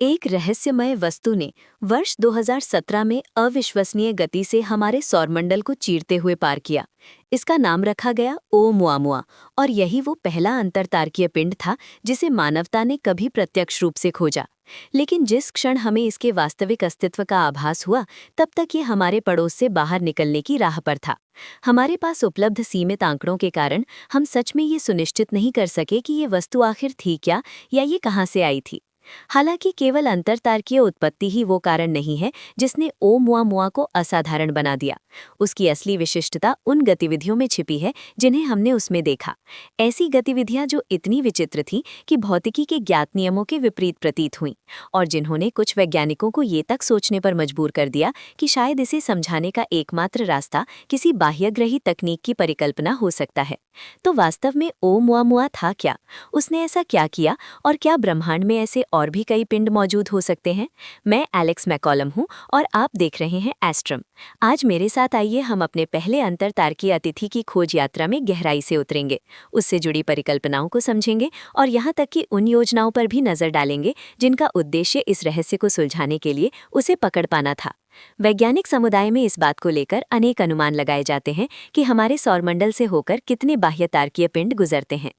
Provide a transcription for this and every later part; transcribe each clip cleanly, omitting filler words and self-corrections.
एक रहस्यमय वस्तु ने वर्ष 2017 में अविश्वसनीय गति से हमारे सौरमंडल को चीरते हुए पार किया। इसका नाम रखा गया ओमुआमुआ और यही वो पहला अंतरतारकीय पिंड था जिसे मानवता ने कभी प्रत्यक्ष रूप से खोजा। लेकिन जिस क्षण हमें इसके वास्तविक अस्तित्व का आभास हुआ, तब तक ये हमारे पड़ोस से बाहर निकलने की राह पर था। हमारे पास उपलब्ध सीमित आंकड़ों के कारण हम सच में ये सुनिश्चित नहीं कर सके कि ये वस्तु आखिर थी क्या या ये कहाँ से आई थी। हालांकि केवल अंतरतारकीय उत्पत्ति ही वो कारण नहीं है जिसने ओमुआमुआ को असाधारण बना दिया। उसकी असली विशिष्टता उन गतिविधियों में छिपी है जिन्हें हमने उसमें देखा। ऐसी गतिविधियां जो इतनी विचित्र थीं कि भौतिकी के ज्ञात नियमों के विपरीत प्रतीत हुईं और जिन्होंने कुछ वैज्ञानिकों को ये तक सोचने पर मजबूर कर दिया कि शायद इसे समझाने का एकमात्र रास्ता किसी बाह्यग्रही तकनीक की परिकल्पना हो सकता है। तो वास्तव में ओमुआमुआ था क्या? उसने ऐसा क्या किया और क्या ब्रह्मांड में ऐसे और भी कई पिंड मौजूद हो सकते हैं? मैं एलेक्स मैकॉलम हूं और आप देख रहे हैं एस्ट्रम। आज मेरे साथ आइए हम अपने पहले अंतरतारकीय अतिथि की खोज यात्रा में गहराई से उतरेंगे, उससे जुड़ी परिकल्पनाओं को समझेंगे और यहाँ तक कि उन योजनाओं पर भी नजर डालेंगे जिनका उद्देश्य इस रहस्य को सुलझाने के लिए उसे पकड़ पाना था। वैज्ञानिक समुदाय में इस बात को लेकर अनेक अनुमान लगाए जाते हैं कि हमारे सौरमंडल से होकर कितने बाह्य तारकीय पिंड गुजरते हैं।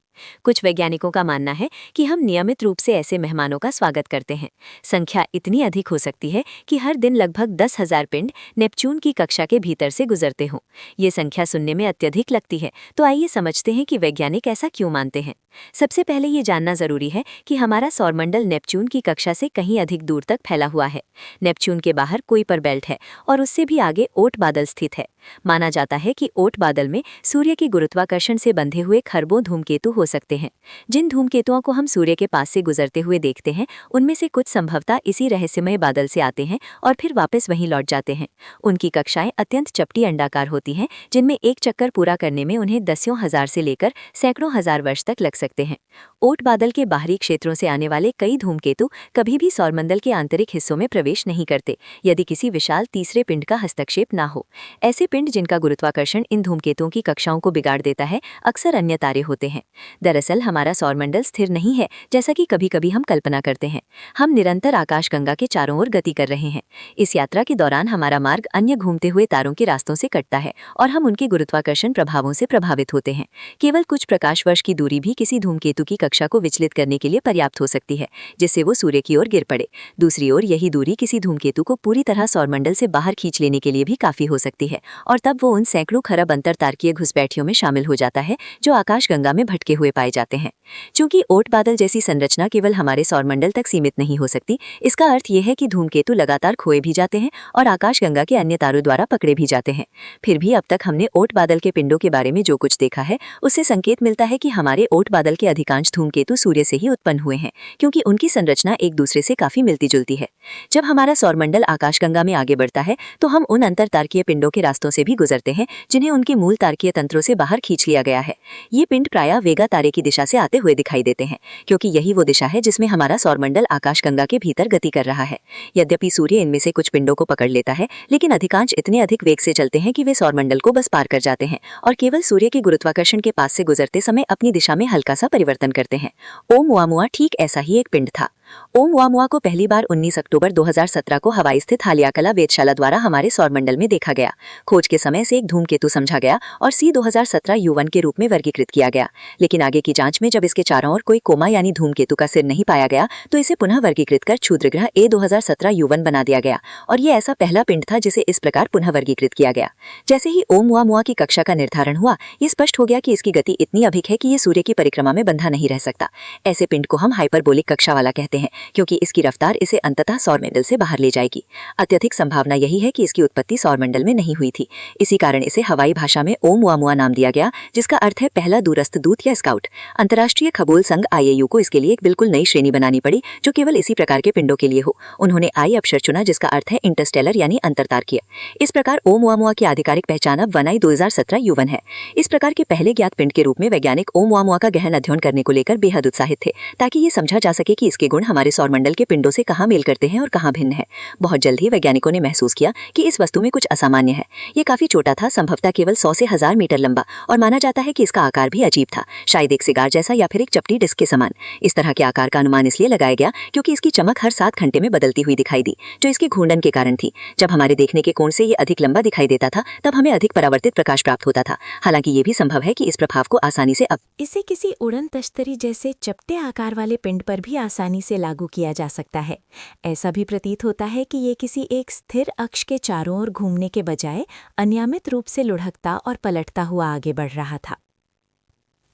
कुछ वैज्ञानिकों का मानना है कि हम नियमित रूप से ऐसे मेहमानों का स्वागत करते हैं। संख्या इतनी अधिक हो सकती है कि हर दिन लगभग 10,000 पिंड नेपच्यून की कक्षा के भीतर से गुजरते हों। ये संख्या सुनने में अत्यधिक लगती है, तो आइए समझते हैं कि वैज्ञानिक ऐसा क्यों मानते हैं। सबसे पहले ये जानना जरूरी है कि हमारा सौरमंडल नेपच्यून की कक्षा से कहीं अधिक दूर तक फैला हुआ है। नेपच्यून के बाहर कुइपर बेल्ट है और उससे भी आगे ओट बादल स्थित है। माना जाता है कि ओट बादल में सूर्य के गुरुत्वाकर्षण से बंधे हुए खरबों धूमकेतु हो सकते हैं। जिन धूमकेतुओं को हम सूर्य के पास से गुजरते हुए देखते हैं, उनमें से कुछ संभवतः इसी रहस्यमय बादल से आते हैं और फिर वापस वहीं लौट जाते हैं। उनकी कक्षाएं अत्यंत चपटी अंडाकार होती हैं, जिनमें एक चक्कर पूरा करने में उन्हें दसियों हजार से लेकर सैकड़ों हजार वर्ष तक लग सकते हैं। ओट बादल के बाहरी क्षेत्रों से आने वाले कई धूमकेतु कभी भी सौरमंडल के आंतरिक हिस्सों में प्रवेश नहीं करते यदि किसी विशाल तीसरे पिंड का हस्तक्षेप ना हो। ऐसे पिंड जिनका गुरुत्वाकर्षण इन धूमकेतुओं की कक्षाओं को बिगाड़ देता है, अक्सर अन्य तारे होते हैं। दरअसल हमारा सौरमंडल स्थिर नहीं है जैसा कि कभी कभी हम कल्पना करते हैं। हम निरंतर आकाशगंगा के चारों ओर गति कर रहे हैं। इस यात्रा के दौरान हमारा मार्ग अन्य घूमते हुए तारों के रास्तों से कटता है और हम उनके गुरुत्वाकर्षण प्रभावों से प्रभावित होते हैं। केवल कुछ प्रकाश वर्ष की दूरी भी किसी धूमकेतु की कक्षा को विचलित करने के लिए पर्याप्त हो सकती है, जिससे वो सूर्य की ओर गिर पड़े। दूसरी ओर यही दूरी किसी धूमकेतु को पूरी तरह सौरमंडल से बाहर खींच लेने के लिए भी काफी हो सकती है और तब वो उन सैकड़ों खरब अंतरतारकीय घुसपैठियों में शामिल हो जाता है जो आकाशगंगा में भटके हुए पाए जाते हैं। चूंकि ओट बादल जैसी संरचना केवल हमारे सौरमंडल तक सीमित नहीं हो सकती, इसका अर्थ यह है कि धूमकेतु लगातार खोए भी जाते हैं और आकाशगंगा के अन्य तारों द्वारा पकड़े भी जाते हैं। फिर भी अब तक हमने ओट बादल के पिंडों के बारे में जो कुछ देखा है, उससे संकेत मिलता है कि हमारे ओट बादल के अधिकांश धूमकेतु सूर्य से ही उत्पन्न हुए हैं, क्योंकि उनकी संरचना एक दूसरे से काफी मिलती जुलती है। जब हमारा सौरमंडल आकाशगंगा में आगे बढ़ता है तो हम उन अंतरतारकीय पिंडों के रास्तों से भी गुजरते हैं जिन्हें उनके मूल तारकीय तंत्रों से बाहर खींच लिया गया है। ये पिंड प्रायः वेगा तारे की दिशा से आते हुए दिखाई देते हैं, क्योंकि यही वो दिशा है जिसमें हमारा सौरमंडल आकाशगंगा के भीतर गति कर रहा है। यद्यपि सूर्य इनमें से कुछ पिंडों को पकड़ लेता है, लेकिन अधिकांश इतने अधिक वेग से चलते हैं कि वे सौरमंडल को बस पार कर जाते हैं और केवल सूर्य के गुरुत्वाकर्षण के पास से गुजरते समय अपनी दिशा में हल्का सा परिवर्तन करते हैं। ओमुआमुआ ठीक ऐसा ही एक पिंड था। ओमुआमुआ को पहली बार 19 अक्टूबर 2017 को हवाई स्थित हालियाकला वेधशाला द्वारा हमारे सौरमंडल में देखा गया। खोज के समय से एक धूमकेतु समझा गया और सी 2017 U1 के रूप में वर्गीकृत किया गया। लेकिन आगे की जांच में जब इसके चारों ओर कोई कोमा यानी धूमकेतु का सिर नहीं पाया गया, तो इसे पुनः वर्गीकृत कर क्षुद्रग्रह A 2017 U1 बना दिया गया और ये ऐसा पहला पिंड था जिसे इस प्रकार पुनः वर्गीकृत किया गया। जैसे ही ओमुआमुआ की कक्षा का निर्धारण हुआ, ये स्पष्ट हो गया कि इसकी गति इतनी अधिक है कि ये सूर्य की परिक्रमा में बंधा नहीं रह सकता। ऐसे पिंड को हम हाइपरबोलिक कक्षा वाला कहते हैं, क्योंकि इसकी रफ्तार इसे अंततः सौरमंडल से बाहर ले जाएगी। अत्यधिक संभावना यही है कि इसकी उत्पत्ति सौरमंडल में नहीं हुई थी। इसी कारण इसे हवाई भाषा में ओमुआमुआ नाम दिया गया, जिसका अर्थ है पहला दूरस्थ दूत या स्काउट। अंतर्राष्ट्रीय खगोल संघ IAU को इसके लिए एक बिल्कुल नई श्रेणी बनानी पड़ी जो केवल इसी प्रकार के पिंडों के लिए हो। उन्होंने आई अक्षर चुना, जिसका अर्थ है इंटरस्टेलर यानी अंतरतारकीय। इस प्रकार ओमुआमुआ की आधिकारिक पहचान अब 1I 2017 U1 है। इस प्रकार के पहले ज्ञात पिंड के रूप में वैज्ञानिक ओमुआमुआ का गहन अध्ययन करने को लेकर बेहद उत्साहित थे, ताकि ये समझा जा सके कि इसके गुण हमारे सौरमंडल के पिंडों से कहाँ मेल करते हैं और कहाँ भिन्न है। बहुत जल्द ही वैज्ञानिकों ने महसूस किया कि इस वस्तु में कुछ असामान्य है। ये काफी छोटा था, संभवतः केवल 100 से 1000 मीटर लंबा, और माना जाता है कि इसका आकार भी अजीब था, शायद एक सिगार जैसा या फिर एक चपटी डिस्क के समान। इस तरह के आकार का अनुमान इसलिए लगाया गया क्योंकि इसकी चमक हर 7 घंटे में बदलती हुई दिखाई दी, जो इसके घूर्णन के कारण थी। जब हमारे देखने के कोण से ये अधिक लंबा दिखाई देता था, तब हमें अधिक परावर्तित प्रकाश प्राप्त होता था। हालांकि ये भी संभव है कि इस प्रभाव को आसानी से इसे किसी उड़न तश्तरी जैसे चपटे आकार वाले पिंड पर भी आसानी से लागू किया जा सकता है। ऐसा भी प्रतीत होता है कि ये किसी एक स्थिर अक्ष के चारों ओर घूमने के बजाय अनियमित रूप से लुढ़कता और पलटता हुआ आगे बढ़ रहा था।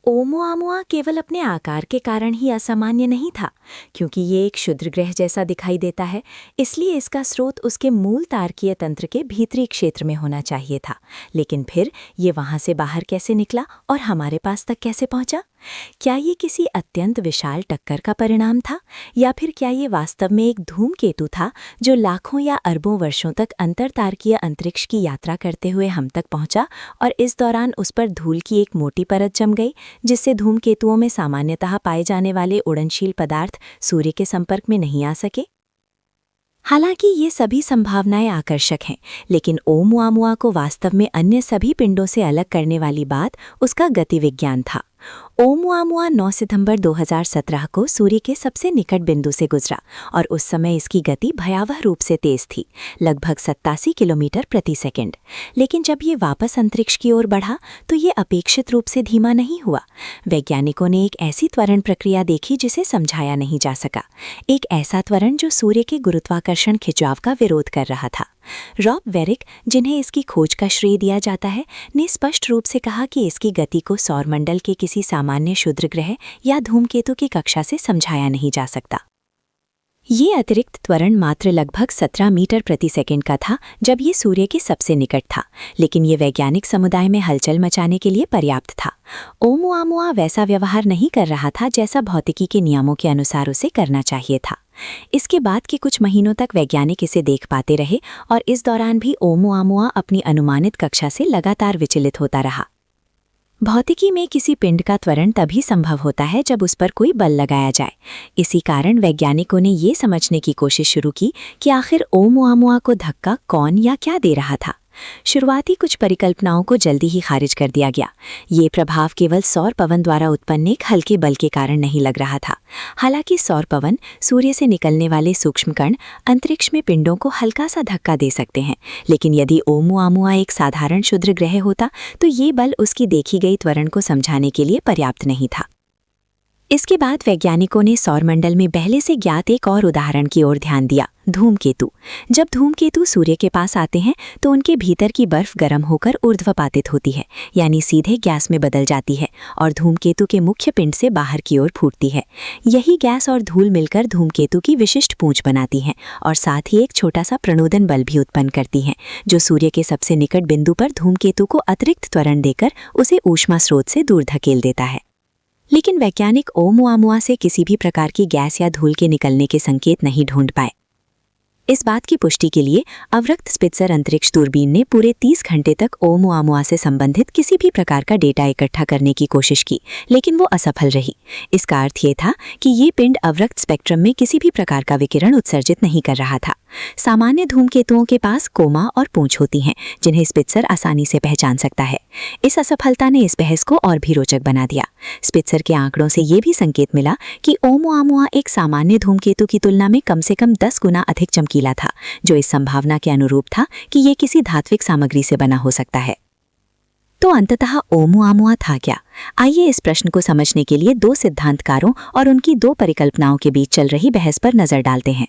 ओमुआमुआ केवल अपने आकार के कारण ही असामान्य नहीं था, क्योंकि ये एक क्षुद्र ग्रह जैसा दिखाई देता है, इसलिए इसका स्रोत उसके मूल तारकीय तंत्र के भीतरी क्षेत्र में होना चाहिए था। लेकिन फिर ये वहां से बाहर कैसे निकला और हमारे पास तक कैसे पहुंचा? क्या ये किसी अत्यंत विशाल टक्कर का परिणाम था, या फिर क्या ये वास्तव में एक धूमकेतु था जो लाखों या अरबों वर्षों तक अंतरतारकीय अंतरिक्ष की यात्रा करते हुए हम तक पहुंचा और इस दौरान उस पर धूल की एक मोटी परत जम गई, जिससे धूमकेतुओं में सामान्यतः पाए जाने वाले उड़नशील पदार्थ सूर्य के संपर्क में नहीं आ सके? हालांकि ये सभी संभावनाएं आकर्षक हैं, लेकिन ओमुआमुआ को वास्तव में अन्य सभी पिंडों से अलग करने वाली बात उसका गतिविज्ञान था। ओमुआमुआ 9 सितंबर 2017 को सूर्य के सबसे निकट बिंदु से गुजरा और उस समय इसकी गति भयावह रूप से तेज थी, लगभग 87 किलोमीटर प्रति सेकंड। लेकिन जब ये वापस अंतरिक्ष की ओर बढ़ा तो ये अपेक्षित रूप से धीमा नहीं हुआ। वैज्ञानिकों ने एक ऐसी त्वरण प्रक्रिया देखी जिसे समझाया नहीं जा सका, एक ऐसा त्वरण जो सूर्य के गुरुत्वाकर्षण खिंचाव का विरोध कर रहा था। रॉब वेरिक, जिन्हें इसकी खोज का श्रेय दिया जाता है, ने स्पष्ट रूप से कहा कि इसकी गति को सौरमंडल के किसी सामान्य क्षुद्र ग्रह या धूमकेतु की कक्षा से समझाया नहीं जा सकता। ये अतिरिक्त त्वरण मात्र लगभग 17 मीटर प्रति सेकंड का था जब ये सूर्य के सबसे निकट था, लेकिन ये वैज्ञानिक समुदाय में हलचल मचाने के लिए पर्याप्त था। ओमुआमुआ वैसा व्यवहार नहीं कर रहा था जैसा भौतिकी के नियमों के अनुसार उसे करना चाहिए था। इसके बाद के कुछ महीनों तक वैज्ञानिक इसे देख पाते रहे और इस दौरान भी ओमुआमुआ अपनी अनुमानित कक्षा से लगातार विचलित होता रहा। भौतिकी में किसी पिंड का त्वरण तभी संभव होता है जब उस पर कोई बल लगाया जाए। इसी कारण वैज्ञानिकों ने ये समझने की कोशिश शुरू की कि आखिर ओमुआमुआ को धक्का कौन या क्या दे रहा था। शुरुआती कुछ परिकल्पनाओं को जल्दी ही खारिज कर दिया गया। ये प्रभाव केवल सौर पवन द्वारा उत्पन्न एक हल्के बल के कारण नहीं लग रहा था। हालांकि सौर पवन, सूर्य से निकलने वाले सूक्ष्म कण अंतरिक्ष में पिंडों को हल्का सा धक्का दे सकते हैं, लेकिन यदि ओमुआमुआ एक साधारण क्षुद्र ग्रह होता तो ये बल उसकी देखी गई त्वरण को समझाने के लिए पर्याप्त नहीं था। इसके बाद वैज्ञानिकों ने सौरमंडल में पहले से ज्ञात एक और उदाहरण की ओर ध्यान दिया, धूमकेतु। जब धूमकेतु सूर्य के पास आते हैं तो उनके भीतर की बर्फ गर्म होकर ऊर्ध्वपातित होती है, यानी सीधे गैस में बदल जाती है और धूमकेतु के मुख्य पिंड से बाहर की ओर फूटती है। यही गैस और धूल मिलकर धूमकेतु की विशिष्ट पूंछ बनाती हैं और साथ ही एक छोटा सा प्रणोदन बल भी उत्पन्न करती हैं, जो सूर्य के सबसे निकट बिंदु पर धूमकेतु को अतिरिक्त त्वरण देकर उसे ऊष्मा स्रोत से दूर धकेल देता है। लेकिन वैज्ञानिक ओमुआमुआ से किसी भी प्रकार की गैस या धूल के निकलने के संकेत नहीं ढूंढ पाए। इस बात की पुष्टि के लिए अवरक्त स्पित्ज़र अंतरिक्ष दूरबीन ने पूरे 30 घंटे तक ओमुआमुआ से संबंधित किसी भी प्रकार का डेटा इकट्ठा करने की कोशिश की, लेकिन वो असफल रही। इसका अर्थ ये था कि ये पिंड अवरक्त स्पेक्ट्रम में किसी भी प्रकार का विकिरण उत्सर्जित नहीं कर रहा था। सामान्य धूमकेतुओं के पास कोमा और पूंछ होती हैं, जिन्हें स्पित्ज़र आसानी से पहचान सकता है। इस असफलता ने इस बहस को और भी रोचक बना दिया। स्पित्ज़र के आंकड़ों से ये भी संकेत मिला कि ओमुआमुआ एक सामान्य धूमकेतु की तुलना में कम से कम 10 गुना अधिक चमकीला था, जो इस संभावना के अनुरूप था कि ये किसी धात्विक सामग्री से बना हो सकता है। तो अंततः ओमुआमुआ था क्या? आइए इस प्रश्न को समझने के लिए दो सिद्धांतकारों और उनकी दो परिकल्पनाओं के बीच चल रही बहस पर नजर डालते हैं।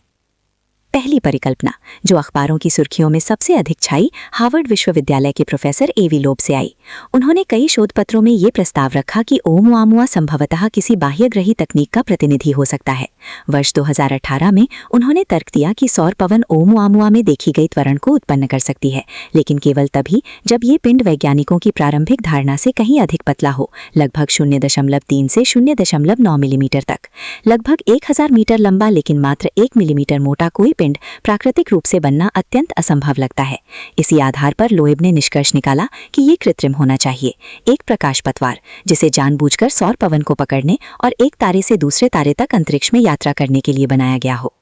पहली परिकल्पना, जो अखबारों की सुर्खियों में सबसे अधिक छाई, हार्वर्ड विश्वविद्यालय के प्रोफेसर एवी लोब से आई। उन्होंने कई शोधपत्रों में ये प्रस्ताव रखा कि ओमुआमुआ संभवतः किसी बाह्यग्रही तकनीक का प्रतिनिधि हो सकता है। वर्ष 2018 में उन्होंने तर्क दिया कि सौर पवन ओमुआमुआ में देखी गई त्वरण को उत्पन्न कर सकती है, लेकिन केवल तभी जब ये पिंड वैज्ञानिकों की प्रारंभिक धारणा से कहीं अधिक पतला हो, लगभग 0.3 से 0.9 मिलीमीटर तक। लगभग 1000 मीटर लंबा लेकिन मात्र 1 मिलीमीटर मोटा कोई पिंड प्राकृतिक रूप से बनना अत्यंत असंभव लगता है। इसी आधार पर लोएब ने निष्कर्ष निकाला कि ये कृत्रिम होना चाहिए, एक प्रकाश पतवार जिसे जानबूझकर सौर पवन को पकड़ने और एक तारे से दूसरे तारे तक अंतरिक्ष में यात्रा करने के लिए बनाया गया हो।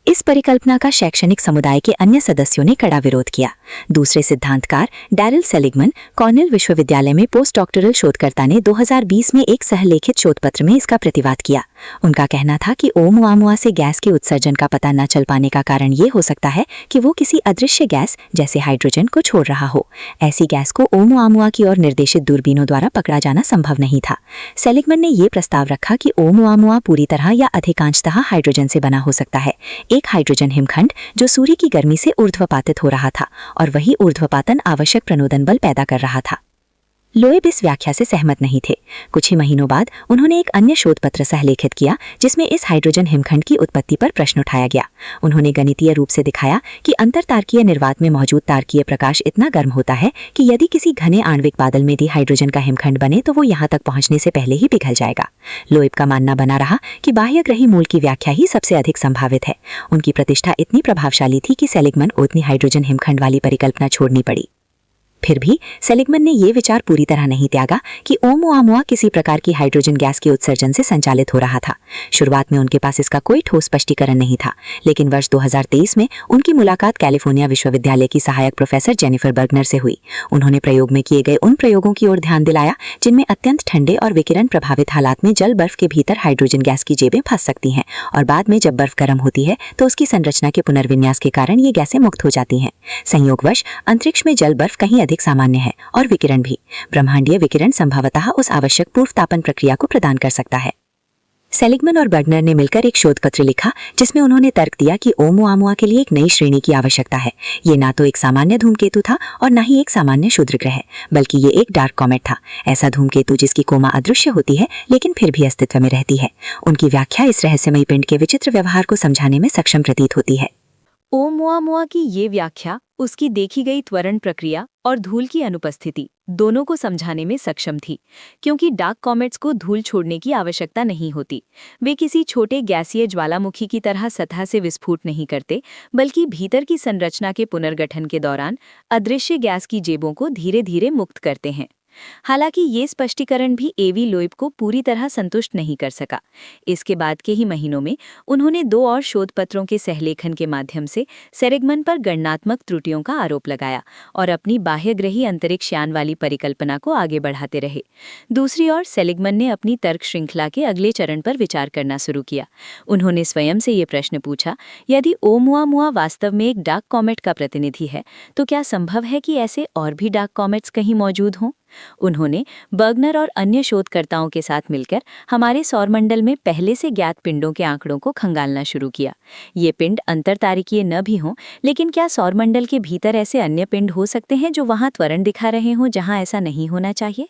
इस परिकल्पना का शैक्षणिक समुदाय के अन्य सदस्यों ने कड़ा विरोध किया। दूसरे सिद्धांतकार डैरिल सेलिगमन कॉर्नेल विश्वविद्यालय में पोस्ट डॉक्टरल शोधकर्ता ने 2020 में एक सहलेखित शोधपत्र में इसका प्रतिवाद किया। उनका कहना था कि ओमुआमुआ से गैस के उत्सर्जन का पता न चल पाने का कारण ये हो सकता है कि वो किसी अदृश्य गैस जैसे हाइड्रोजन को छोड़ रहा हो। ऐसी गैस को ओमुआमुआ की ओर निर्देशित दूरबीनों द्वारा पकड़ा जाना संभव नहीं था। सेलिगमन ने ये प्रस्ताव रखा कि ओमुआमुआ पूरी तरह या अधिकांशतः हाइड्रोजन से बना हो सकता है, एक हाइड्रोजन हिमखंड जो सूर्य की गर्मी से ऊर्ध्वपातित हो रहा था और वही ऊर्ध्वपातन आवश्यक प्रणोदन बल पैदा कर रहा था। लोएब इस व्याख्या से सहमत नहीं थे। कुछ ही महीनों बाद उन्होंने एक अन्य शोधपत्र सहलेखित किया जिसमें इस हाइड्रोजन हिमखंड की उत्पत्ति पर प्रश्न उठाया गया। उन्होंने गणितीय रूप से दिखाया कि अंतरतारकीय निर्वात में मौजूद तारकीय प्रकाश इतना गर्म होता है कि यदि किसी घने आणविक बादल में भी हाइड्रोजन का हिमखंड बने तो वो यहाँ तक पहुंचने से पहले ही पिघल जाएगा। लोएब का मानना बना रहा कि बाह्यग्रही मूल की व्याख्या ही सबसे अधिक संभावित है। उनकी प्रतिष्ठा इतनी प्रभावशाली थी कि सेलिगमन को उतनी हाइड्रोजन हिमखंड वाली परिकल्पना छोड़नी पड़ी। फिर भी सेलिगमन ने ये विचार पूरी तरह नहीं त्यागा कि ओमुआमुआ किसी प्रकार की हाइड्रोजन गैस के उत्सर्जन से संचालित हो रहा था। शुरुआत में उनके पास इसका कोई ठोस स्पष्टीकरण नहीं था, लेकिन वर्ष 2023 में उनकी मुलाकात कैलिफोर्निया विश्वविद्यालय की सहायक प्रोफेसर जेनिफर बर्गनर से हुई। उन्होंने प्रयोग में किए गए उन प्रयोगों की ओर ध्यान दिलाया जिनमें अत्यंत ठंडे और विकिरण प्रभावित हालात में जल बर्फ के भीतर हाइड्रोजन गैस की जेबें फंस सकती हैं और बाद में जब बर्फ गर्म होती है तो उसकी संरचना के पुनर्विन्यास के कारण ये गैसें मुक्त हो जाती हैं। संयोगवश अंतरिक्ष में जल बर्फ कहीं अधिक सामान्य है और विकिरण भी। ब्रह्मांडीय विकिरण संभवतः उस आवश्यक पूर्व तापन प्रक्रिया को प्रदान कर सकता है। सेलिगमन और बर्गनर ने मिलकर एक शोध पत्र लिखा जिसमें उन्होंने तर्क दिया कि ओमुआमुआ के लिए एक नई श्रेणी की आवश्यकता है। ये ना तो एक सामान्य धूमकेतु था और ना ही एक सामान्य क्षुद्र ग्रह, बल्कि ये एक डार्क कॉमेट था, ऐसा धूमकेतु जिसकी कोमा अदृश्य होती है लेकिन फिर भी अस्तित्व में रहती है। उनकी व्याख्या इस रहस्यमयी पिंड के विचित्र व्यवहार को समझाने में सक्षम प्रतीत होती है। ओमुआमुआ की ये व्याख्या उसकी देखी गई त्वरण प्रक्रिया और धूल की अनुपस्थिति दोनों को समझाने में सक्षम थी, क्योंकि डार्क कॉमेट्स को धूल छोड़ने की आवश्यकता नहीं होती। वे किसी छोटे गैसीय ज्वालामुखी की तरह सतह से विस्फोट नहीं करते, बल्कि भीतर की संरचना के पुनर्गठन के दौरान अदृश्य गैस की जेबों को धीरे धीरे मुक्त करते हैं। हालांकि ये स्पष्टीकरण भी एवी लोएब को पूरी तरह संतुष्ट नहीं कर सका। इसके बाद के ही महीनों में उन्होंने 2 और शोध पत्रों के सहलेखन के माध्यम से सेलिगमन पर गणनात्मक त्रुटियों का आरोप लगाया और अपनी बाह्यग्रही अंतरिक्ष यान वाली परिकल्पना को आगे बढ़ाते रहे। दूसरी ओर सेलिगमन ने अपनी तर्क श्रृंखला के अगले चरण पर विचार करना शुरू किया। उन्होंने स्वयं से ये प्रश्न पूछा, यदि ओमुआमुआ वास्तव में एक डार्क कॉमेट का प्रतिनिधि है तो क्या संभव है कि ऐसे और भी डार्क कॉमेट्स कहीं मौजूद हों? उन्होंने बर्गनर और अन्य शोधकर्ताओं के साथ मिलकर हमारे सौरमंडल में पहले से ज्ञात पिंडों के आंकड़ों को खंगालना शुरू किया। ये पिंड अंतरतारकीय न भी हों, लेकिन क्या सौरमंडल के भीतर ऐसे अन्य पिंड हो सकते हैं जो वहां त्वरण दिखा रहे हों जहां ऐसा नहीं होना चाहिए?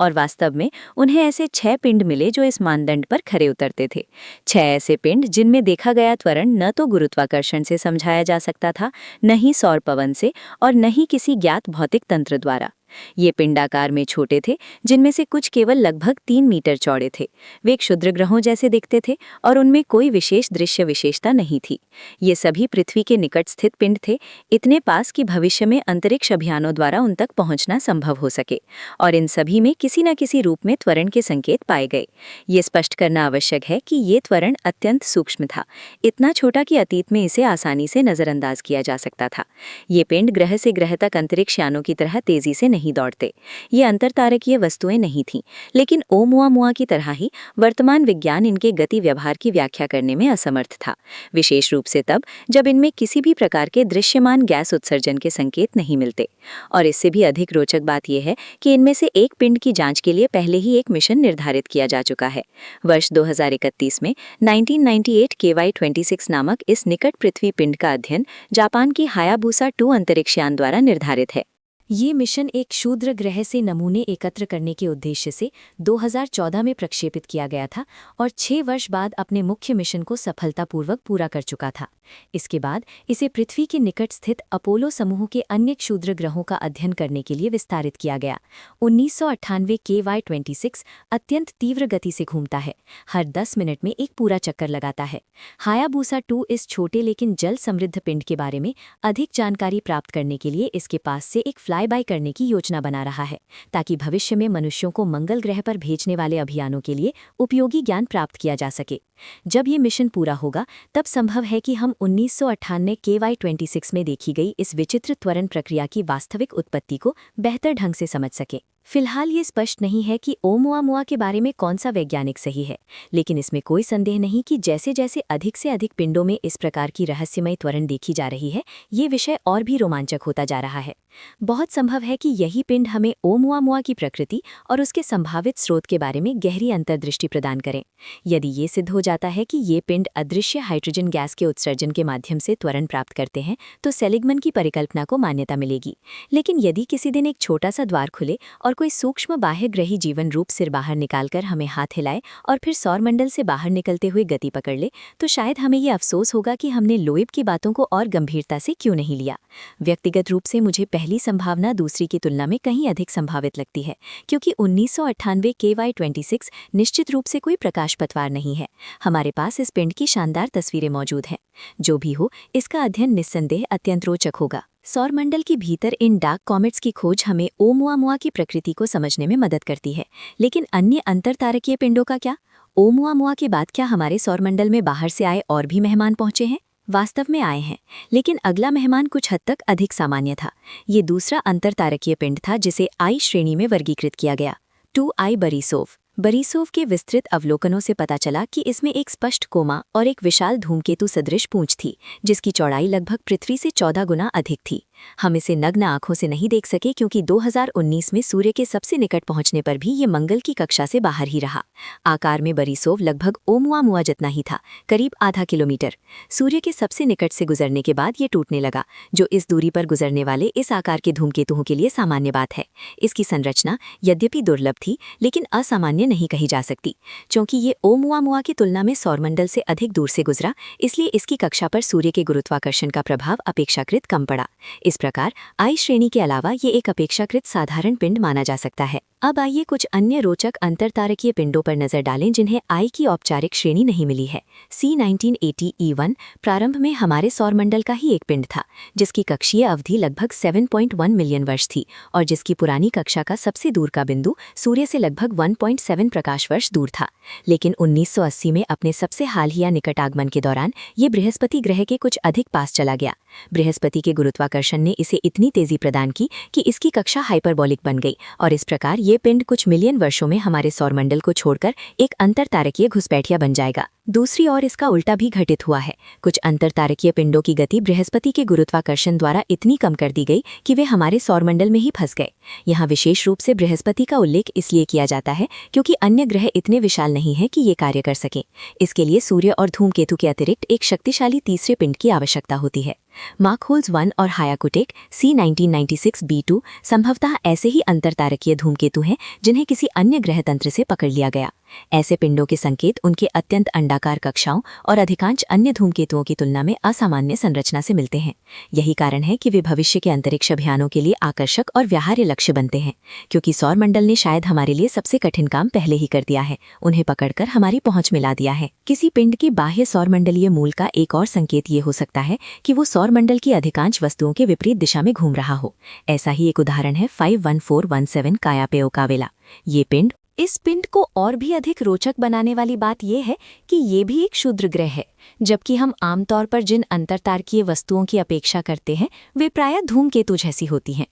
और वास्तव में उन्हें ऐसे 6 पिंड मिले जो इस मानदंड पर खरे उतरते थे। 6 ऐसे पिंड जिनमें देखा गया त्वरण न तो गुरुत्वाकर्षण से समझाया जा सकता था, न ही सौर पवन से और न ही किसी ज्ञात भौतिक तंत्र द्वारा। ये पिंड आकार में छोटे थे, जिनमें से कुछ केवल लगभग 3 मीटर चौड़े थे। वे क्षुद्र ग्रहों जैसे दिखते थे और उनमें कोई विशेष दृश्य विशेषता नहीं थी। ये सभी पृथ्वी के निकट स्थित पिंड थे, इतने पास कि भविष्य में अंतरिक्ष अभियानों द्वारा उन तक पहुंचना संभव हो सके, और इन सभी में किसी न किसी रूप में त्वरण के संकेत पाए गए। ये स्पष्ट करना आवश्यक है कि ये त्वरण अत्यंत सूक्ष्म था, इतना छोटा कि अतीत में इसे आसानी से नजरअंदाज किया जा सकता था। ये पिंड ग्रह से ग्रह तक अंतरिक्ष यानों की तरह तेजी से नहीं दौड़ते। ये अंतरतारकीय वस्तुएं नहीं थीं, लेकिन ओमुआमुआ की तरह ही वर्तमान विज्ञान इनके गति व्यवहार की व्याख्या करने में असमर्थ था, विशेष रूप से तब जब इनमें किसी भी प्रकार के दृश्यमान गैस उत्सर्जन के संकेत नहीं मिलते। और इससे भी अधिक रोचक बात यह है कि इनमें से एक पिंड की जांच के लिए पहले ही एक मिशन निर्धारित किया जा चुका है। वर्ष 2031 में 1998 KY-26 नामक इस निकट पृथ्वी पिंड का अध्ययन जापान की हायाबुसा 2 अंतरिक्ष यान द्वारा निर्धारित है। ये मिशन एक क्षुद्र ग्रह से नमूने एकत्र करने के उद्देश्य से 2014 में प्रक्षेपित किया गया था और 6 वर्ष बाद अपने मुख्य मिशन को सफलतापूर्वक पूरा कर चुका था। इसके बाद इसे पृथ्वी के निकट स्थित अपोलो समूह के अन्य क्षुद्र ग्रहों का अध्ययन करने के लिए विस्तारित किया गया। 1998 KY-26 अत्यंत तीव्र गति से घूमता है, हर 10 मिनट में एक पूरा चक्कर लगाता है। हायाबूसा 2 इस छोटे लेकिन जल समृद्ध पिंड के बारे में अधिक जानकारी प्राप्त करने के लिए इसके पास से एक फ्लाई बाय करने की योजना बना रहा है, ताकि भविष्य में मनुष्यों को मंगल ग्रह पर भेजने वाले अभियानों के लिए उपयोगी ज्ञान प्राप्त किया जा सके। जब ये मिशन पूरा होगा तब संभव है कि हम 1998 KY-26 में देखी गई इस विचित्र त्वरण प्रक्रिया की वास्तविक उत्पत्ति को बेहतर ढंग से समझ सके। फिलहाल ये स्पष्ट नहीं है कि ओमुआमुआ के बारे में कौन सा वैज्ञानिक सही है, लेकिन इसमें कोई संदेह नहीं कि जैसे जैसे अधिक से अधिक पिंडों में इस प्रकार की रहस्यमय त्वरण देखी जा रही है, ये विषय और भी रोमांचक होता जा रहा है। बहुत संभव है कि यही पिंड हमें ओमुआमुआ की प्रकृति और उसके संभावित स्रोत के बारे में गहरी अंतर्दृष्टि प्रदान करें। यदि ये सिद्ध हो जाता है कि ये पिंड अदृश्य हाइड्रोजन गैस के उत्सर्जन के माध्यम से त्वरण प्राप्त करते हैं, तो सेलिगमन की परिकल्पना को मान्यता मिलेगी। लेकिन यदि किसी दिन एक छोटा सा द्वार खुले और कोई सूक्ष्म बाह्यग्रही जीवन रूप सिर बाहर निकालकर हमें हाथ हिलाए और फिर सौरमंडल से बाहर निकलते हुए गति पकड़ ले, तो शायद हमें ये अफसोस होगा कि हमने लोएब की बातों को और गंभीरता से क्यों नहीं लिया। व्यक्तिगत रूप से मुझे पहली संभावना दूसरी की तुलना में कहीं अधिक संभावित लगती है, क्योंकि 1998 KY-26 निश्चित रूप से कोई प्रकाश पतवार नहीं है। हमारे पास इस पिंड की शानदार तस्वीरें मौजूद हैं। जो भी हो, इसका अध्ययन निस्संदेह अत्यंत रोचक होगा। सौरमंडल के भीतर इन डार्क कॉमेट्स की खोज हमें ओमुआमुआ की प्रकृति को समझने में मदद करती है, लेकिन अन्य अंतरतारकीय पिंडों का क्या? ओमुआमुआ के बाद क्या हमारे सौरमंडल में बाहर से आए और भी मेहमान पहुंचे हैं? वास्तव में आए हैं, लेकिन अगला मेहमान कुछ हद तक अधिक सामान्य था। ये दूसरा अंतरतारकीय पिंड था जिसे आई श्रेणी में वर्गीकृत किया गया, 2I बरीसोव। बरीसोव के विस्तृत अवलोकनों से पता चला कि इसमें एक स्पष्ट कोमा और एक विशाल धूमकेतु सदृश पूंछ थी, जिसकी चौड़ाई लगभग पृथ्वी से 14 गुना अधिक थी। हम इसे नग्न आंखों से नहीं देख सके क्योंकि 2019 में सूर्य के सबसे निकट पहुंचने पर भी ये मंगल की कक्षा से बाहर ही रहा। आकार में बरीसोव लगभग ओमुआमुआ जितना ही था, करीब आधा किलोमीटर। सूर्य के सबसे निकट से गुजरने के बाद ये टूटने लगा, जो इस दूरी पर गुजरने वाले इस आकार के धूमकेतुओं के लिए सामान्य बात है। इसकी संरचना यद्यपि दुर्लभ थी, लेकिन असामान्य नहीं कही जा सकती। क्योंकि ये ओमुआमुआ की तुलना में सौरमंडल से अधिक दूर से गुजरा, इसलिए इसकी कक्षा पर सूर्य के गुरुत्वाकर्षण का प्रभाव अपेक्षाकृत कम पड़ा। इस प्रकार आई श्रेणी के अलावा ये एक अपेक्षाकृत साधारण पिंड माना जा सकता है। अब आइए कुछ अन्य रोचक अंतरतारकीय पिंडों पर नजर डालें जिन्हें आई की औपचारिक श्रेणी नहीं मिली है। C1980E1 प्रारंभ में हमारे सौरमंडल का ही एक पिंड था, जिसकी कक्षीय अवधि लगभग 7.1 मिलियन वर्ष थी और जिसकी पुरानी कक्षा का सबसे दूर का बिंदु सूर्य से लगभग 1.7 प्रकाश वर्ष दूर था। लेकिन 1980 में अपने सबसे हालिया निकट आगमन के दौरान ये बृहस्पति ग्रह के कुछ अधिक पास चला गया। बृहस्पति के गुरुत्वाकर्षण ने इसे इतनी तेजी प्रदान की कि इसकी कक्षा हाइपरबोलिक बन गई और इस प्रकार ये पिंड कुछ मिलियन वर्षों में हमारे सौरमंडल को छोड़कर एक अंतरतारकीय घुसपैठिया बन जाएगा। दूसरी ओर इसका उल्टा भी घटित हुआ है। कुछ अंतरतारकीय पिंडों की गति बृहस्पति के गुरुत्वाकर्षण द्वारा इतनी कम कर दी गई कि वे हमारे सौरमंडल में ही फंस गए। यहाँ विशेष रूप से बृहस्पति का उल्लेख इसलिए किया जाता है क्योंकि अन्य ग्रह इतने विशाल नहीं हैं कि ये कार्य कर सकें। इसके लिए सूर्य और धूमकेतु के अतिरिक्त एक शक्तिशाली तीसरे पिंड की आवश्यकता होती है। मार्कहोल्स 1 और हायाकुटेक C1996B2 संभवतः ऐसे ही अंतरतारकीय धूमकेतु हैं जिन्हें किसी अन्य ग्रह तंत्र से पकड़ लिया गया। ऐसे पिंडों के संकेत उनके अत्यंत अंडाकार कक्षाओं और अधिकांश अन्य धूमकेतुओं की तुलना में असामान्य संरचना से मिलते हैं। यही कारण है कि वे भविष्य के अंतरिक्ष अभियानों के लिए आकर्षक और व्याहार्य लक्ष्य बनते हैं, क्योंकि सौरमंडल ने शायद हमारे लिए सबसे कठिन काम पहले ही कर दिया है, उन्हें पकड़कर हमारी पहुंच में ला दिया है। किसी पिंड के बाह्य सौरमंडलीय मूल का एक और संकेत ये हो सकता है कि वो सौरमंडल की अधिकांश वस्तुओं के विपरीत दिशा में घूम रहा हो। ऐसा ही एक उदाहरण है 51417 कायापेओकावेला। ये पिंड इस पिंड को और भी अधिक रोचक बनाने वाली बात यह है कि ये भी एक क्षुद्र ग्रह है, जबकि हम आमतौर पर जिन अंतरतारकीय वस्तुओं की अपेक्षा करते हैं वे प्रायः धूमकेतु जैसी होती हैं।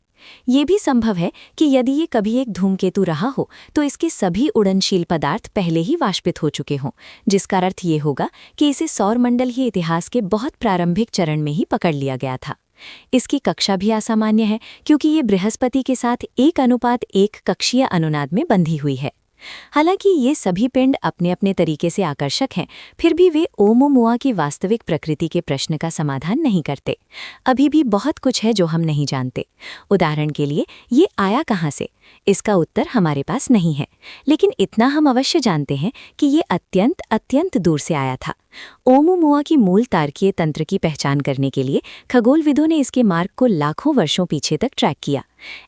ये भी संभव है कि यदि ये कभी एक धूमकेतु रहा हो तो इसके सभी उड़नशील पदार्थ पहले ही वाष्पित हो चुके हों, जिसका अर्थ ये होगा कि इसे सौरमंडल के इतिहास के बहुत प्रारंभिक चरण में ही पकड़ लिया गया था। इसकी कक्षा भी असामान्य है क्योंकि ये बृहस्पति के साथ 1:1 कक्षीय अनुनाद में बंधी हुई है। हालांकि ये सभी पिंड अपने अपने तरीके से आकर्षक हैं, फिर भी वे ओमुमुआ की वास्तविक प्रकृति के प्रश्न का समाधान नहीं करते। अभी भी बहुत कुछ है जो हम नहीं जानते। उदाहरण के लिए, ये आया कहाँ से? इसका उत्तर हमारे पास नहीं है, लेकिन इतना हम अवश्य जानते हैं कि ये अत्यंत अत्यंत दूर से आया था। ओमुमुआ की मूल तारकीय तंत्र की पहचान करने के लिए खगोलविदों ने इसके मार्ग को लाखों वर्षों पीछे तक ट्रैक किया।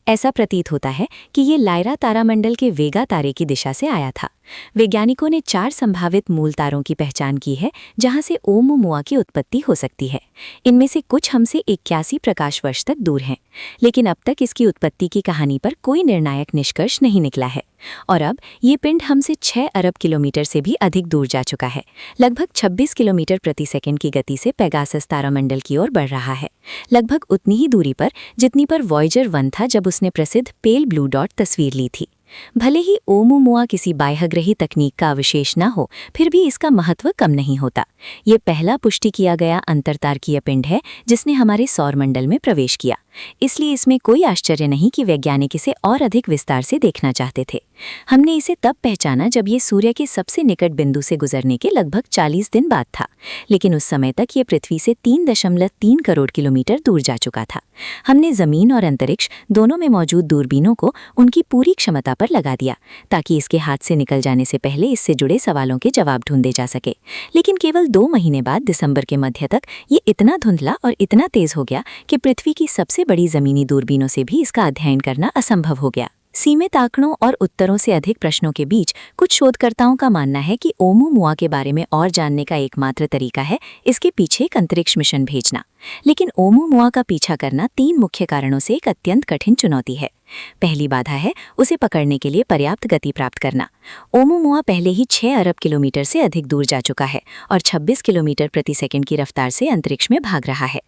ऐसा प्रतीत होता है कि ये लायरा तारामंडल के वेगा तारे की दिशा से आया था। वैज्ञानिकों ने 4 संभावित मूल तारों की पहचान की है जहां से ओमुमुआ की उत्पत्ति हो सकती है। इनमें से कुछ हमसे 81 प्रकाश वर्ष तक दूर हैं, लेकिन अब तक इसकी उत्पत्ति की कहानी पर कोई निर्णायक निष्कर्ष नहीं निकला है। और अब ये पिंड हमसे 6 अरब किलोमीटर से भी अधिक दूर जा चुका है। लगभग 26 किलोमीटर प्रति सेकंड की गति से पेगासस तारामंडल की ओर बढ़ रहा है, लगभग उतनी ही दूरी पर जितनी पर वॉयेजर 1 था जब उसने प्रसिद्ध पेल ब्लू डॉट तस्वीर ली थी। भले ही ओमुमुआ किसी बाह्यग्रही तकनीक का अवशेष न हो, फिर भी इसका महत्व कम नहीं होता। ये पहला पुष्टि किया गया अंतरतारकीय पिंड है जिसने हमारे सौरमंडल में प्रवेश किया। इसलिए इसमें कोई आश्चर्य नहीं कि वैज्ञानिक इसे और अधिक विस्तार से देखना चाहते थे। हमने इसे तब पहचाना जब ये सूर्य के सबसे निकट बिंदु से गुजरने के लगभग 40 दिन बाद था, लेकिन उस समय तक ये पृथ्वी से 3.3 करोड़ किलोमीटर दूर जा चुका था। हमने जमीन और अंतरिक्ष दोनों में मौजूद दूरबीनों को उनकी पूरी क्षमता पर लगा दिया ताकि इसके हाथ से निकल जाने से पहले इससे जुड़े सवालों के जवाब ढूंढे जा सके। लेकिन केवल 2 महीने बाद दिसंबर के मध्य तक ये इतना धुंधला और इतना तेज हो गया कि पृथ्वी की सबसे बड़ी जमीनी दूरबीनों से भी इसका अध्ययन करना असंभव हो गया। सीमित आंकड़ों और उत्तरों से अधिक प्रश्नों के बीच कुछ शोधकर्ताओं का मानना है कि ओमुमुआ के बारे में और जानने का एकमात्र तरीका है इसके पीछे एक अंतरिक्ष मिशन भेजना। लेकिन ओमुमुआ का पीछा करना 3 मुख्य कारणों से एक अत्यंत कठिन चुनौती है। पहली बाधा है उसे पकड़ने के लिए पर्याप्त गति प्राप्त करना। ओमुमुआ पहले ही 6 अरब किलोमीटर से अधिक दूर जा चुका है और 26 किलोमीटर प्रति सेकंड की रफ्तार से अंतरिक्ष में भाग रहा है।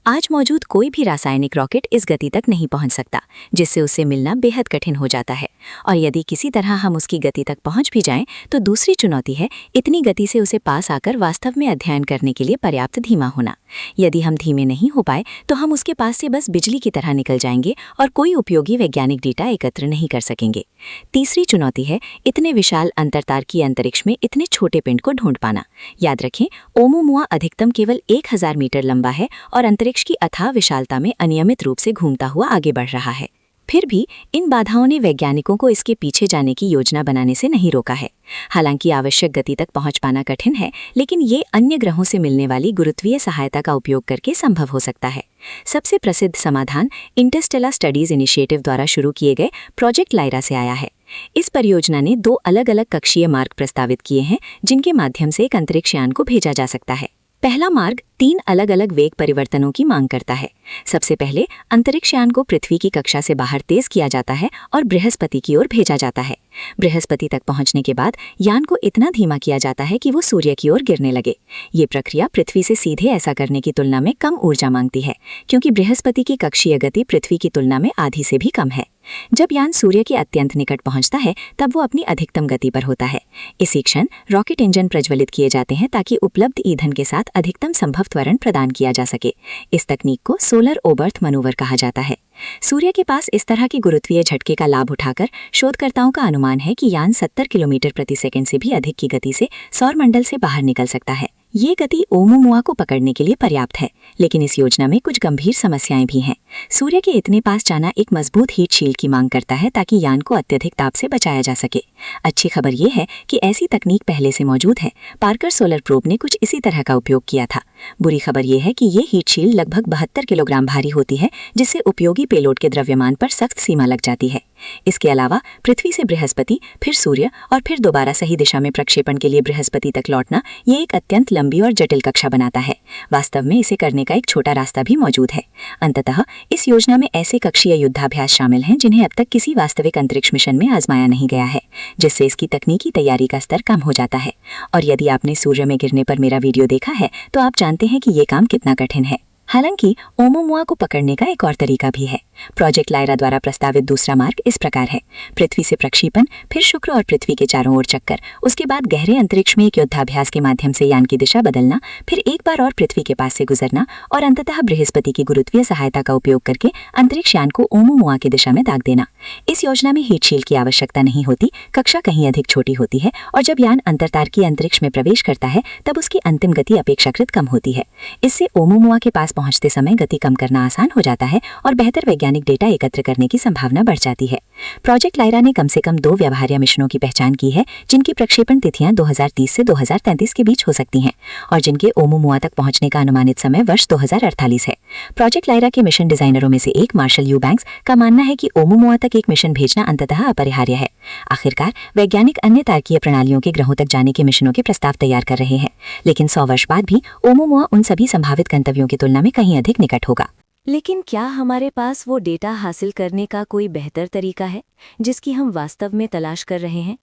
आज मौजूद कोई भी रासायनिक रॉकेट इस गति तक नहीं पहुंच सकता, जिससे उससे मिलना बेहद कठिन हो जाता है। और यदि किसी तरह हम उसकी गति तक पहुंच भी जाएं, तो दूसरी चुनौती है इतनी गति से उसे पास आकर वास्तव में अध्ययन करने के लिए पर्याप्त धीमा होना। यदि हम धीमे नहीं हो पाए तो हम उसके पास से बस बिजली की तरह निकल जाएंगे और कोई उपयोगी वैज्ञानिक डेटा एकत्र नहीं कर सकेंगे। तीसरी चुनौती है इतने विशाल अंतरतारकीय अंतरिक्ष में इतने छोटे पिंड को ढूंढ पाना। याद रखें, ओमुमुआ अधिकतम केवल 1000 मीटर लंबा है और अंतरिक्ष की अथाह विशालता में अनियमित रूप से घूमता हुआ आगे बढ़ रहा है। फिर भी इन बाधाओं ने वैज्ञानिकों को इसके पीछे जाने की योजना बनाने से नहीं रोका है। हालांकि आवश्यक गति तक पहुंच पाना कठिन है, लेकिन ये अन्य ग्रहों से मिलने वाली गुरुत्वीय सहायता का उपयोग करके संभव हो सकता है। सबसे प्रसिद्ध समाधान इंटरस्टेलर स्टडीज इनिशिएटिव द्वारा शुरू किए गए प्रोजेक्ट लायरा से आया है। इस परियोजना ने 2 अलग-अलग कक्षीय मार्ग प्रस्तावित किए हैं जिनके माध्यम से एक अंतरिक्ष यान को भेजा जा सकता है। पहला मार्ग 3 अलग-अलग वेग परिवर्तनों की मांग करता है। सबसे पहले अंतरिक्ष यान को पृथ्वी की कक्षा से बाहर तेज किया जाता है और बृहस्पति की ओर भेजा जाता है। बृहस्पति तक पहुंचने के बाद यान को इतना धीमा किया जाता है कि वो सूर्य की ओर गिरने लगे। ये प्रक्रिया पृथ्वी से सीधे ऐसा करने की तुलना में कम ऊर्जा मांगती है, क्योंकि बृहस्पति की कक्षीय गति पृथ्वी की तुलना में आधी से भी कम है। जब यान सूर्य के अत्यंत निकट पहुंचता है तब वो अपनी अधिकतम गति पर होता है। इसी क्षण रॉकेट इंजन प्रज्वलित किए जाते हैं ताकि उपलब्ध ईंधन के साथ अधिकतम संभव त्वरण प्रदान किया जा सके। इस तकनीक को सोलर ओबर्थ मनूवर कहा जाता है। सूर्य के पास इस तरह के गुरुत्वीय झटके का लाभ उठाकर शोधकर्ताओं का अनुमान है कि यान 70 किलोमीटर प्रति सेकंड से भी अधिक की गति से सौरमंडल से बाहर निकल सकता है। ये गति ओमुमुआ को पकड़ने के लिए पर्याप्त है, लेकिन इस योजना में कुछ गंभीर समस्याएं भी हैं। सूर्य के इतने पास जाना एक मजबूत हीट शील्ड की मांग करता है ताकि यान को अत्यधिक ताप से बचाया जा सके। अच्छी खबर ये है कि ऐसी तकनीक पहले से मौजूद है। पार्कर सोलर प्रोब ने कुछ इसी तरह का उपयोग किया था। बुरी खबर ये है कि ये हीट शील्ड लगभग 72 किलोग्राम भारी होती है, जिससे उपयोगी पेलोड के द्रव्यमान पर सख्त सीमा लग जाती है। इसके अलावा पृथ्वी से बृहस्पति, फिर सूर्य और फिर दोबारा सही दिशा में प्रक्षेपण के लिए बृहस्पति तक लौटना ये एक अत्यंत लंबी और जटिल कक्षा बनाता है। वास्तव में इसे करने का एक छोटा रास्ता भी मौजूद है। अंततः इस योजना में ऐसे कक्षीय युद्धाभ्यास शामिल हैं जिन्हें अब तक किसी वास्तविक अंतरिक्ष मिशन में आजमाया नहीं गया है, जिससे इसकी तकनीकी तैयारी का स्तर कम हो जाता है। और यदि आपने सूर्य में गिरने पर मेरा वीडियो देखा है तो आप जानते हैं कि ये काम कितना कठिन है। हालांकि ओमुमुआ को पकड़ने का एक और तरीका भी है। प्रोजेक्ट लायरा द्वारा प्रस्तावित दूसरा मार्ग इस प्रकार है: पृथ्वी से प्रक्षेपण, फिर शुक्र और पृथ्वी के चारों ओर चक्कर, उसके बाद गहरे अंतरिक्ष में एक युद्धाभ्यास के माध्यम से यान की दिशा बदलना, फिर एक बार और पृथ्वी के पास से गुजरना और अंततः बृहस्पति की गुरुत्वीय सहायता का उपयोग करके अंतरिक्ष यान को ओमुमुआ की दिशा में दाग देना। इस योजना में हीट शील्ड की आवश्यकता नहीं होती, कक्षा कहीं अधिक छोटी होती है और जब यान अंतरतारकीय अंतरिक्ष में प्रवेश करता है तब उसकी अंतिम गति अपेक्षाकृत कम होती है। इससे ओमुमुआ के पास पहुंचते समय गति कम करना आसान हो जाता है और बेहतर वैज्ञानिक डेटा एकत्र करने की संभावना बढ़ जाती है। प्रोजेक्ट लायरा ने कम से कम 2 व्यवहार्य मिशनों की पहचान की है जिनकी प्रक्षेपण तिथियां 2030 से 2033 के बीच हो सकती हैं और जिनके ओमुमुआ तक पहुंचने का अनुमानित समय वर्ष 2048 है। प्रोजेक्ट लायरा के मिशन डिजाइनरों में से एक मार्शल यूबैंक्स का मानना है कि ओमुमुआ तक एक मिशन भेजना अंततः अपरिहार्य है। आखिरकार वैज्ञानिक अन्य तारकीय प्रणालियों के ग्रहों तक जाने के मिशनों के प्रस्ताव तैयार कर रहे हैं, लेकिन 100 वर्ष बाद भी ओमुमुआ उन सभी संभावित गंतव्यों की तुलना में कहीं अधिक निकट होगा। लेकिन क्या हमारे पास वो डेटा हासिल करने का कोई बेहतर तरीका है जिसकी हम वास्तव में तलाश कर रहे हैं?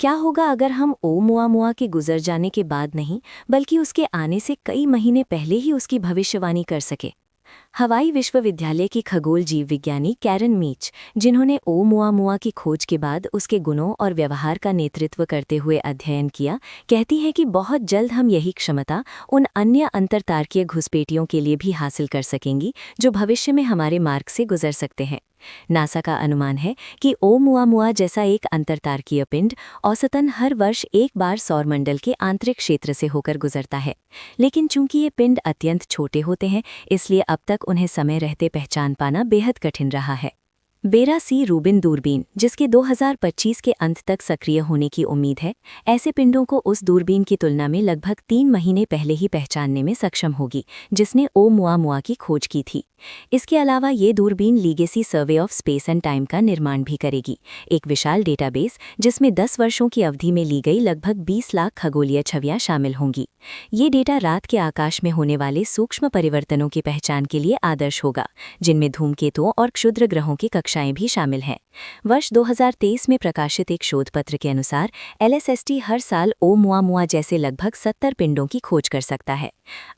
क्या होगा अगर हम ओमुआमुआ के गुजर जाने के बाद नहीं बल्कि उसके आने से कई महीने पहले ही उसकी भविष्यवाणी कर सके? हवाई विश्वविद्यालय की खगोल जीव विज्ञानी कैरन मीच, जिन्होंने ओमुआमुआ की खोज के बाद उसके गुणों और व्यवहार का नेतृत्व करते हुए अध्ययन किया, कहती हैं कि बहुत जल्द हम यही क्षमता उन अन्य अंतरतारकीय घुसपैठियों के लिए भी हासिल कर सकेंगी जो भविष्य में हमारे मार्ग से गुजर सकते हैं। नासा का अनुमान है कि ओमुआमुआ जैसा एक अंतरतारकीय पिंड औसतन हर वर्ष एक बार सौरमंडल के आंतरिक क्षेत्र से होकर गुजरता है, लेकिन चूंकि ये पिंड अत्यंत छोटे होते हैं इसलिए अब तक उन्हें समय रहते पहचान पाना बेहद कठिन रहा है। बेरा सी रूबिन दूरबीन, जिसके 2025 के अंत तक सक्रिय होने की उम्मीद है, ऐसे पिंडों को उस दूरबीन की तुलना में लगभग 3 महीने पहले ही पहचानने में सक्षम होगी जिसने ओमुआमुआ की खोज की थी। इसके अलावा ये दूरबीन legacy survey of space and time का निर्माण भी करेगी, एक विशाल डेटाबेस जिसमें 10 वर्षों की अवधि में ली गई लगभग 20 लाख खगोलीय छवियां शामिल होंगी। ये डेटा रात के आकाश में होने वाले सूक्ष्म परिवर्तनों की पहचान के लिए आदर्श होगा, जिनमें धूमकेतुओं और क्षुद्र ग्रहों की कक्षाएं भी शामिल हैं। वर्ष 2023 में प्रकाशित एक शोध पत्र के अनुसार LSST हर साल ओमुआमुआ जैसे लगभग 70 पिंडों की खोज कर सकता है।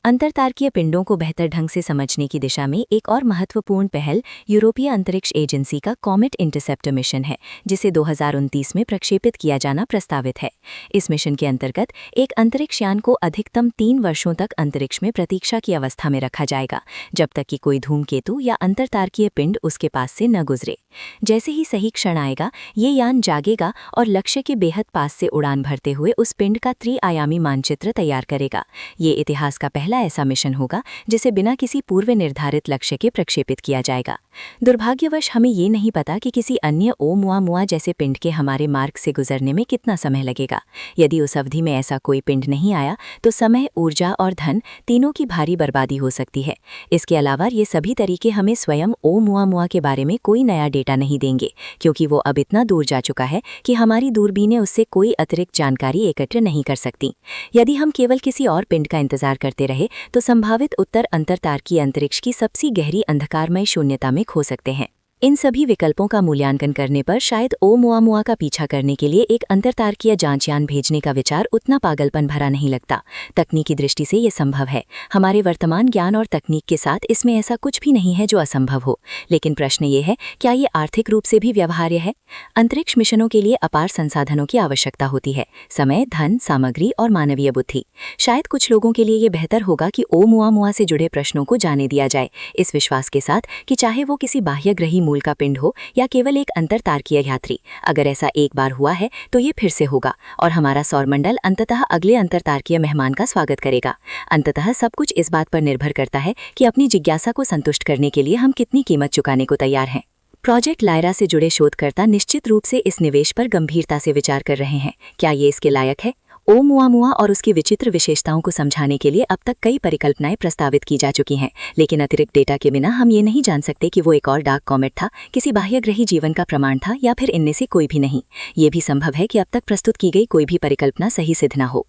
अंतरतारकीय पिंडों को बेहतर ढंग से समझने की दिशा में एक और महत्वपूर्ण पहल यूरोपीय अंतरिक्ष एजेंसी का कॉमेट इंटरसेप्टर मिशन है, जिसे 2029 में प्रक्षेपित किया जाना प्रस्तावित है। इस मिशन के अंतर्गत एक अंतरिक्ष यान को अधिकतम 3 वर्षों तक अंतरिक्ष में प्रतीक्षा की अवस्था में रखा जाएगा, जब तक कि कोई धूमकेतु या अंतरतारकीय पिंड उसके पास से न गुजरे। जैसे ही सही क्षण आएगा, ये यान जागेगा और लक्ष्य के बेहद पास से उड़ान भरते हुए उस पिंड का त्रिआयामी मानचित्र तैयार करेगा। ये इतिहास का पहला ऐसा मिशन होगा जिसे बिना किसी पूर्व निर्धारित लक्ष्य के प्रक्षेपित किया जाएगा। दुर्भाग्यवश हमें ये नहीं पता कि किसी अन्य ओमुआमुआ जैसे पिंड के हमारे मार्ग से गुजरने में कितना समय लगेगा। यदि उस अवधि में ऐसा कोई पिंड नहीं आया तो समय, ऊर्जा और धन तीनों की भारी बर्बादी हो सकती है। इसके अलावा ये सभी तरीके हमें स्वयं ओमुआमुआ के बारे में कोई नया डेटा नहीं देंगे, क्योंकि वो अब इतना दूर जा चुका है कि हमारी दूरबीनें उससे कोई अतिरिक्त जानकारी एकत्र नहीं कर सकती। यदि हम केवल किसी और पिंड का इंतजार करते रहे तो संभावित उत्तर अंतरतारकीय अंतरिक्ष की सबसे गहरी अंधकारमय शून्यता में खो सकते हैं। इन सभी विकल्पों का मूल्यांकन करने पर शायद ओमुआमुआ का पीछा करने के लिए एक अंतरतारकीय जांचयान भेजने का विचार उतना पागलपन भरा नहीं लगता। तकनीकी दृष्टि से ये संभव है। हमारे वर्तमान ज्ञान और तकनीक के साथ इसमें ऐसा कुछ भी नहीं है जो असंभव हो। लेकिन प्रश्न ये है, क्या ये आर्थिक रूप से भी व्यवहार्य है? अंतरिक्ष मिशनों के लिए अपार संसाधनों की आवश्यकता होती है, समय, धन, सामग्री और मानवीय बुद्धि। शायद कुछ लोगों के लिए ये बेहतर होगा कि ओमुआमुआ से जुड़े प्रश्नों को जाने दिया जाए, इस विश्वास के साथ कि चाहे वो किसी बाह्य ग्रही मूल का पिंड हो या केवल एक अंतरतारकीय यात्री, अगर ऐसा एक बार हुआ है तो ये फिर से होगा और हमारा सौरमंडल अंततः अगले अंतरतारकीय मेहमान का स्वागत करेगा। अंततः सब कुछ इस बात पर निर्भर करता है कि अपनी जिज्ञासा को संतुष्ट करने के लिए हम कितनी कीमत चुकाने को तैयार हैं। प्रोजेक्ट लायरा से जुड़े शोधकर्ता निश्चित रूप से इस निवेश पर गंभीरता से विचार कर रहे हैं। क्या ये इसके लायक है? ओमुआमुआ और उसकी विचित्र विशेषताओं को समझाने के लिए अब तक कई परिकल्पनाएं प्रस्तावित की जा चुकी हैं, लेकिन अतिरिक्त डेटा के बिना हम ये नहीं जान सकते कि वो एक और डार्क कॉमेट था, किसी बाह्यग्रही जीवन का प्रमाण था या फिर इनमें से कोई भी नहीं। ये भी संभव है कि अब तक प्रस्तुत की गई कोई भी परिकल्पना सही सिद्ध न हो।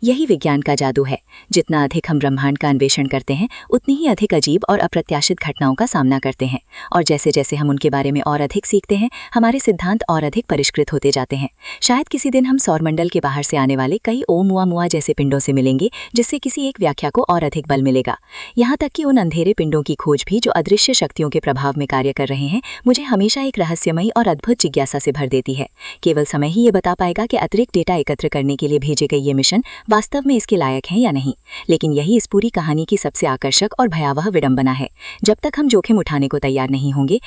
यही विज्ञान का जादू है। जितना अधिक हम ब्रह्मांड का अन्वेषण करते हैं, उतनी ही अधिक अजीब और अप्रत्याशित घटनाओं का सामना करते हैं। और जैसे जैसे हम उनके बारे में और अधिक सीखते हैं, हमारे सिद्धांत और अधिक परिष्कृत होते जाते हैं। शायद किसी दिन हम सौरमंडल के बाहर से आने वाले कई ओमुआमुआ जैसे पिंडों से मिलेंगे, जिससे किसी एक व्याख्या को और अधिक बल मिलेगा। यहाँ तक कि उन अंधेरे पिंडों की खोज भी जो अदृश्य शक्तियों के प्रभाव में कार्य कर रहे हैं, मुझे हमेशा एक रहस्यमयी और अद्भुत जिज्ञासा से भर देती है। केवल समय ही ये बता पाएगा कि अतिरिक्त डेटा एकत्र करने के लिए भेजे गए ये मिशन वास्तव में इसके लायक हैं या नहीं। लेकिन यही इस पूरी कहानी की सबसे आकर्षक और भयावह विडंबना है। जब तक हम जोखिम उठाने को तैयार नहीं होंगे,